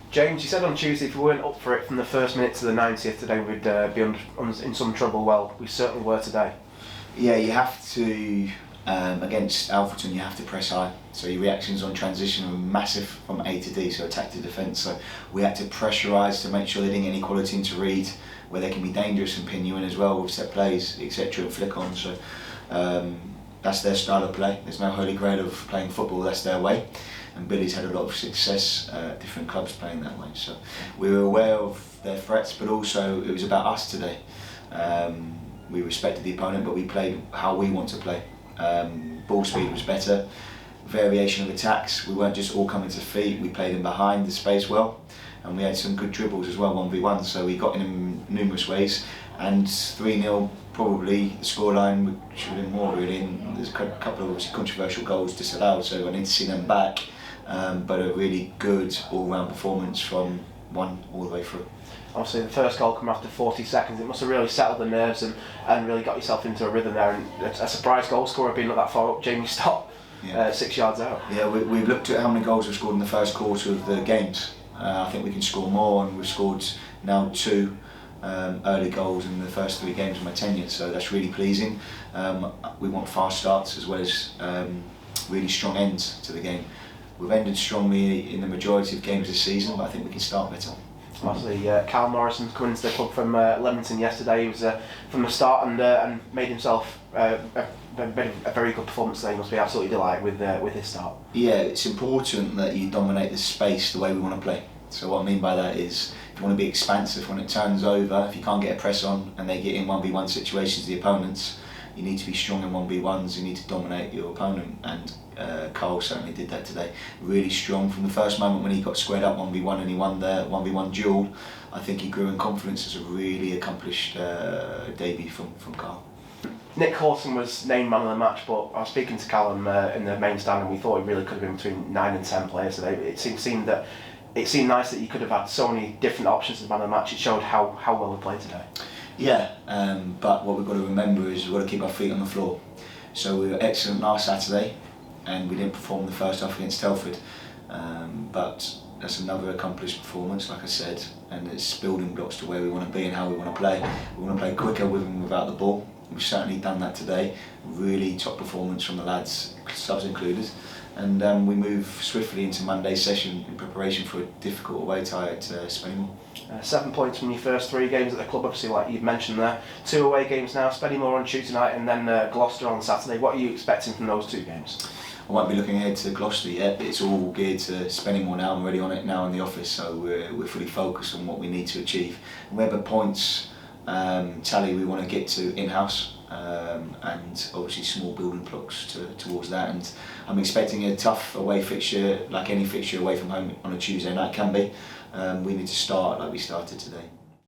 James, you said on Tuesday if we weren't up for it from the first minute to the 90th today, we'd be in some trouble. Well, we certainly were today. Yeah, you have to, against Alfreton, you have to press high. So your reactions on transition were massive from A to D, so attack to defence. So we had to pressurise to make sure they didn't get any quality into read, where they can be dangerous and pin you in as well with set plays, etc. and flick on. So that's their style of play. There's no holy grail of playing football, that's their way. And Billy's had a lot of success at different clubs playing that way. So we were aware of their threats, but also it was about us today. We respected the opponent, but we played how we want to play. Ball speed was better, variation of attacks. We weren't just all coming to feet, we played in behind the space well, and we had some good dribbles as well, 1v1, so we got in numerous ways. And 3-0, probably the scoreline should have been more really, and there's a couple of obviously controversial goals disallowed, so I need to see them back. But a really good all-round performance from one all the way through. Obviously the first goal came after 40 seconds, it must have really settled the nerves and really got yourself into a rhythm there, and a surprise goal scorer being not that far up, Jamie Stott, 6 yards out. Yeah, we've looked at how many goals we've scored in the first quarter of the games. I think we can score more, and we've scored now 2 early goals in the first 3 games of my tenure, so that's really pleasing. We want fast starts as well as really strong ends to the game. We've ended strongly in the majority of games this season, but I think we can start better. Obviously, Carl Morrison's coming into the club from Leamington yesterday. He was from the start and made himself a very good performance today. He must be absolutely delighted with his start. Yeah, it's important that you dominate the space the way we want to play. So what I mean by that is, if you want to be expansive when it turns over, if you can't get a press on and they get in 1v1 situations, the opponents, you need to be strong in 1v1s, you need to dominate your opponent, and Carl certainly did that today. Really strong from the first moment when he got squared up 1v1 and he won the 1v1 duel. I think he grew in confidence. As a really accomplished debut from Carl. Nick Horton was named man of the match, but I was speaking to Callum in the main stand and we thought he really could have been between 9 and 10 players today. It seemed nice that you could have had so many different options as man of the match. It showed how well he played today. Yeah, but what we've got to remember is we've got to keep our feet on the floor. So we were excellent last Saturday and we didn't perform the first half against Telford, but that's another accomplished performance, like I said, and it's building blocks to where we want to be and how we want to play. We want to play quicker with and without the ball. We've certainly done that today. Really top performance from the lads, subs included. And we move swiftly into Monday's session in preparation for a difficult away tie at Spennymoor. 7 points from your first 3 games at the club, obviously, like you've mentioned there. 2 away games now, Spennymoor on Tuesday night and then Gloucester on Saturday. What are you expecting from those 2 games? I won't be looking ahead to Gloucester yet. It's all geared to Spennymoor now. I'm already on it now in the office, so we're fully focused on what we need to achieve. Whatever points tally we want to get to in-house, and obviously small building blocks towards that. And I'm expecting a tough away fixture, like any fixture away from home on a Tuesday night can be. We need to start like we started today.